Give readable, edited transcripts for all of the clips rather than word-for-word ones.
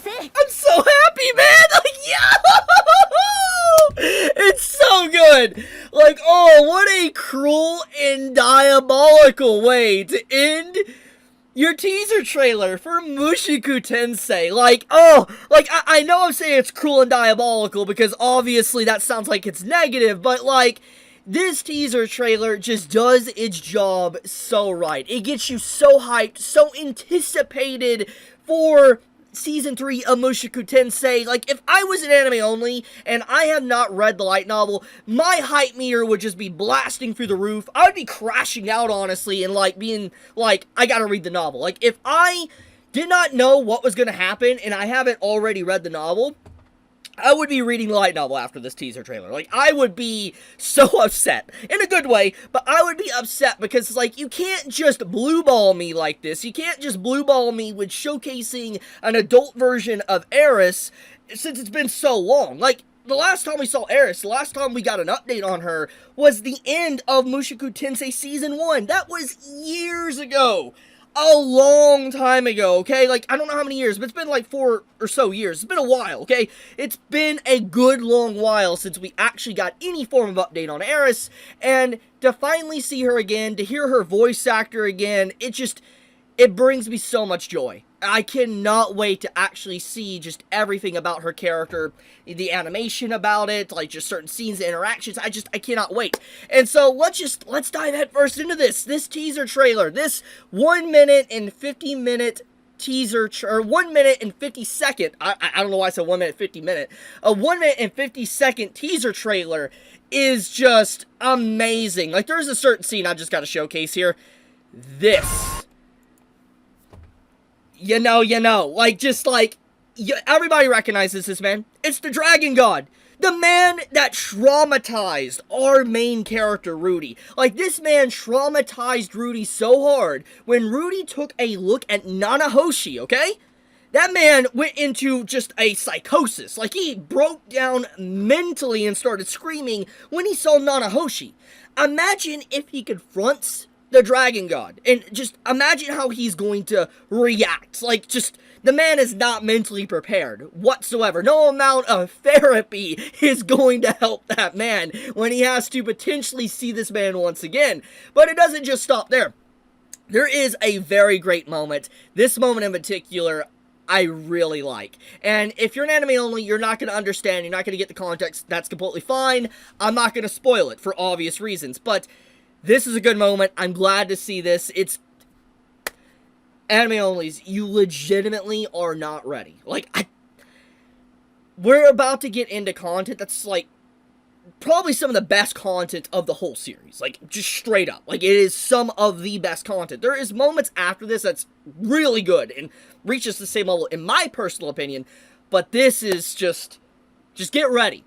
I'm so happy, man! Like, yo! It's so good! Like, oh, what a cruel and diabolical way to end your teaser trailer for Mushoku Tensei. Like, oh, like, I know I'm saying it's cruel and diabolical because obviously that sounds like it's negative, but like, this teaser trailer just does its job so right. It gets you so hyped, so anticipated for Season 3 of Mushoku Tensei. Like, if I was an anime only, and I have not read the light novel, my hype meter would just be blasting through the roof. I would be crashing out, honestly, and, like, being, like, I gotta read the novel. Like, if I did not know what was gonna happen, and I haven't already read the novel, I would be reading the light novel after this teaser trailer. Like, I would be so upset. In a good way, but I would be upset because, it's like, you can't just blue ball me like this. You can't just blue ball me with showcasing an adult version of Eris since it's been so long. Like, the last time we saw Eris, the last time we got an update on her, was the end of Mushoku Tensei Season 1. That was years ago. A long time ago, okay? Like, I don't know how many years, but it's been like 4 or so years. It's been a while, okay? It's been a good long while since we actually got any form of update on Eris, and to finally see her again, to hear her voice actor again, it brings me so much joy. I cannot wait to actually see just everything about her character, the animation about it, like just certain scenes, the interactions. I cannot wait. And so let's dive head first into this teaser trailer, this 1 minute and 50 minute teaser, or 1 minute and 50 second, I don't know why I said 1 minute 50 minute, a 1 minute and 50 second teaser trailer is just amazing. Like, there's a certain scene I just got to showcase here. This. You know, like, just like, everybody recognizes this man. It's the Dragon God. The man that traumatized our main character, Rudy. Like, this man traumatized Rudy so hard when Rudy took a look at Nanahoshi, okay? That man went into just a psychosis. Like, he broke down mentally and started screaming when he saw Nanahoshi. Imagine if he confronts the Dragon God, and just imagine how he's going to react. Like, just, the man is not mentally prepared whatsoever. No amount of therapy is going to help that man when he has to potentially see this man once again. But it doesn't just stop there. There is a very great moment. This moment in particular, I really like. And if you're an anime only, you're not going to understand, you're not going to get the context, that's completely fine. I'm not going to spoil it for obvious reasons, but this is a good moment. I'm glad to see this. It's anime onlys. You legitimately are not ready. Like, we're about to get into content that's like probably some of the best content of the whole series. Like, just straight up. Like, it is some of the best content. There is moments after this that's really good and reaches the same level in my personal opinion. But this is just get ready.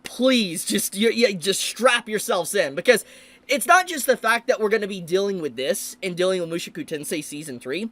Please, just strap yourselves in, because it's not just the fact that we're going to be dealing with this and dealing with Mushoku Tensei Season 3.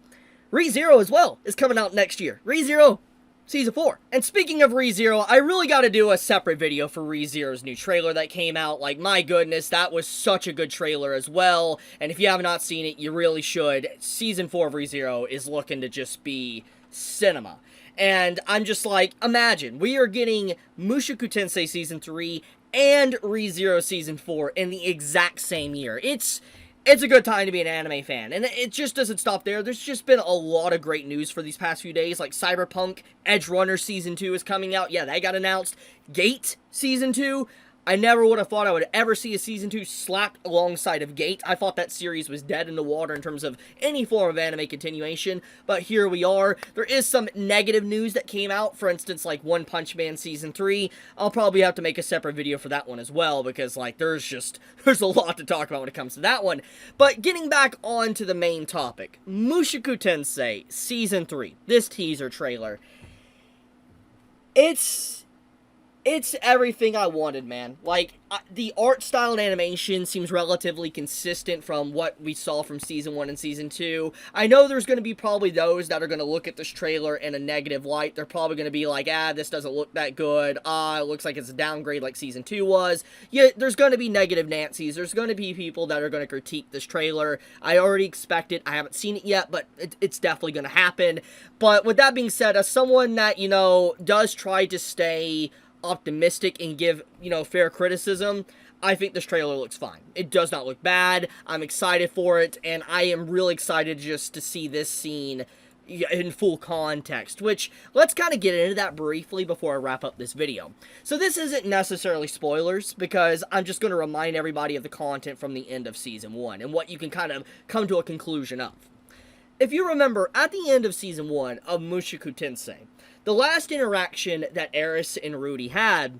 ReZero as well is coming out next year. ReZero Season 4. And speaking of ReZero, I really got to do a separate video for ReZero's new trailer that came out. Like, my goodness, that was such a good trailer as well. And if you have not seen it, you really should. Season 4 of ReZero is looking to just be cinema. And I'm just like, imagine, we are getting Mushoku Tensei Season 3 and ReZero Season 4 in the exact same year. It's a good time to be an anime fan, and it just doesn't stop there. There's just been a lot of great news for these past few days, like Cyberpunk, Edgerunners Season 2 is coming out. Yeah, that got announced. Gate Season 2. I never would have thought I would ever see a Season 2 slapped alongside of Gate. I thought that series was dead in the water in terms of any form of anime continuation, but here we are. There is some negative news that came out, for instance, like One Punch Man Season 3. I'll probably have to make a separate video for that one as well, because, like, there's a lot to talk about when it comes to that one. But getting back on to the main topic, Mushoku Tensei Season 3, this teaser trailer, it's It's everything I wanted, man. Like, the art style and animation seems relatively consistent from what we saw from Season 1 and Season 2. I know there's going to be probably those that are going to look at this trailer in a negative light. They're probably going to be like, this doesn't look that good. It looks like it's a downgrade like Season 2 was. Yeah, there's going to be negative Nancy's. There's going to be people that are going to critique this trailer. I already expect it. I haven't seen it yet, but it's definitely going to happen. But with that being said, as someone that, does try to stay optimistic and give, fair criticism, I think this trailer looks fine. It does not look bad. I'm excited for it, and I am really excited just to see this scene in full context, which, let's kind of get into that briefly before I wrap up this video. So this isn't necessarily spoilers, because I'm just going to remind everybody of the content from the end of Season 1, and what you can kind of come to a conclusion of. If you remember, at the end of Season 1 of Mushoku Tensei, the last interaction that Eris and Rudy had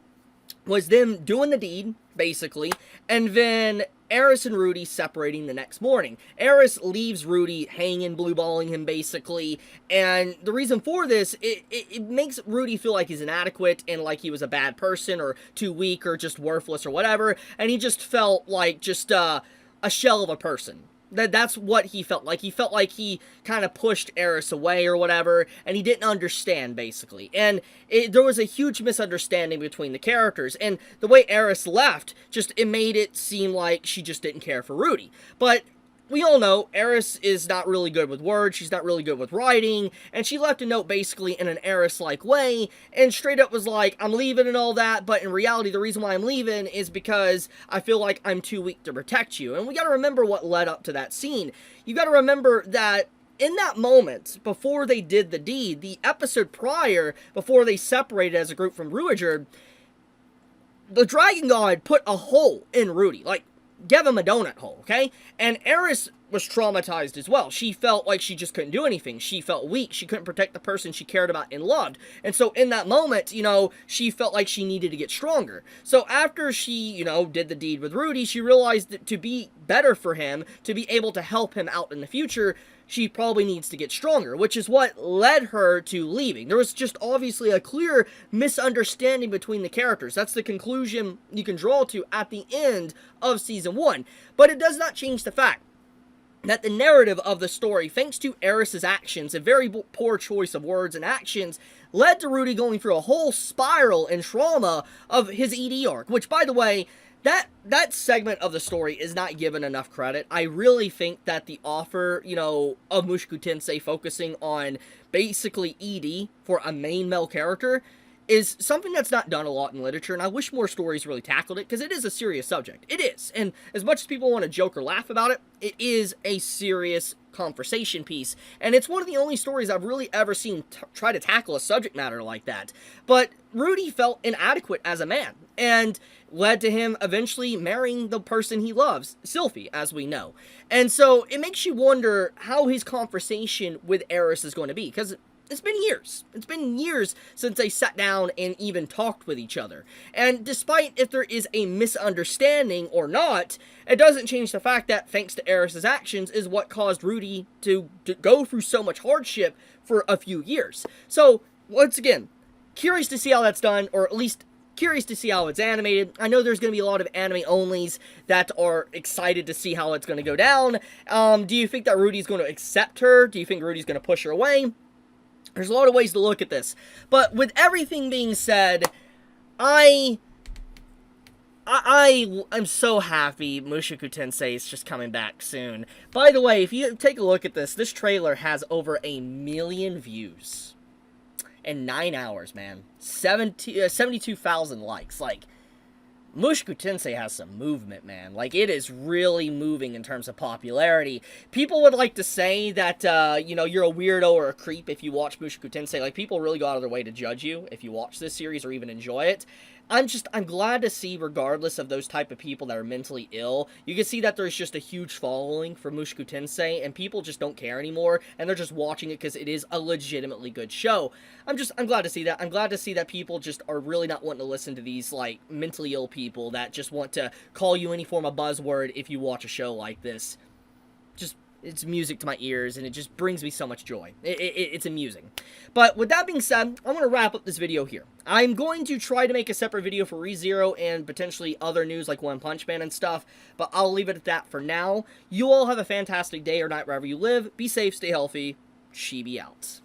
was them doing the deed, basically, and then Eris and Rudy separating the next morning. Eris leaves Rudy hanging, blue-balling him, basically, and the reason for this, it makes Rudy feel like he's inadequate, and like he was a bad person, or too weak, or just worthless, or whatever, and he just felt like just a shell of a person. That's what he felt like. He felt like he kind of pushed Eris away or whatever, and he didn't understand, basically. And there was a huge misunderstanding between the characters, and the way Eris left, it made it seem like she just didn't care for Rudy. But we all know Eris is not really good with words, she's not really good with writing, and she left a note basically in an Eris-like way, and straight up was like, I'm leaving and all that, but in reality, the reason why I'm leaving is because I feel like I'm too weak to protect you. And we gotta remember what led up to that scene. You gotta remember that in that moment, before they did the deed, the episode prior, before they separated as a group from Ruijerd, the Dragon God put a hole in Rudy, like, gave him a donut hole, okay? And Eris was traumatized as well. She felt like she just couldn't do anything. She felt weak. She couldn't protect the person she cared about and loved. And so in that moment, she felt like she needed to get stronger. So after she, did the deed with Rudy, she realized that to be better for him, to be able to help him out in the future, she probably needs to get stronger, which is what led her to leaving. There was just obviously a clear misunderstanding between the characters. That's the conclusion you can draw to at the end of Season 1. But it does not change the fact that the narrative of the story, thanks to Eris' actions, a very poor choice of words and actions, led to Rudy going through a whole spiral and trauma of his ED arc, which, by the way, that segment of the story is not given enough credit. I really think that the offer, of Mushoku Tensei focusing on basically ED for a main male character is something that's not done a lot in literature, and I wish more stories really tackled it, because it is a serious subject. It is, and as much as people want to joke or laugh about it, it is a serious conversation piece, and it's one of the only stories I've really ever seen try to tackle a subject matter like that. But Rudy felt inadequate as a man, and led to him eventually marrying the person he loves, Sylphie, as we know. And so it makes you wonder how his conversation with Eris is going to be, because it's been years. It's been years since they sat down and even talked with each other. And despite if there is a misunderstanding or not, it doesn't change the fact that, thanks to Eris' actions, is what caused Rudy to go through so much hardship for a few years. So, once again, curious to see how that's done, or at least curious to see how it's animated. I know there's going to be a lot of anime-onlys that are excited to see how it's going to go down. Do you think that Rudy's going to accept her? Do you think Rudy's going to push her away? There's a lot of ways to look at this. But with everything being said, I'm so happy Mushoku Tensei is just coming back soon. By the way, if you take a look at this, this trailer has over 1 million views in 9 hours, man. 72,000 likes. Like, Mushoku Tensei has some movement, man. Like, it is really moving in terms of popularity. People would like to say that, you're a weirdo or a creep if you watch Mushoku Tensei. Like, people really go out of their way to judge you if you watch this series or even enjoy it. I'm glad to see, regardless of those type of people that are mentally ill, you can see that there's just a huge following for Mushoku Tensei, and people just don't care anymore, and they're just watching it because it is a legitimately good show. I'm glad to see that. I'm glad to see that people just are really not wanting to listen to these, like, mentally ill people that just want to call you any form of buzzword if you watch a show like this. Just it's music to my ears, and it just brings me so much joy. It's amusing. But with that being said, I'm going to wrap up this video here. I'm going to try to make a separate video for ReZero and potentially other news like One Punch Man and stuff, but I'll leave it at that for now. You all have a fantastic day or night wherever you live. Be safe, stay healthy. Chibi out.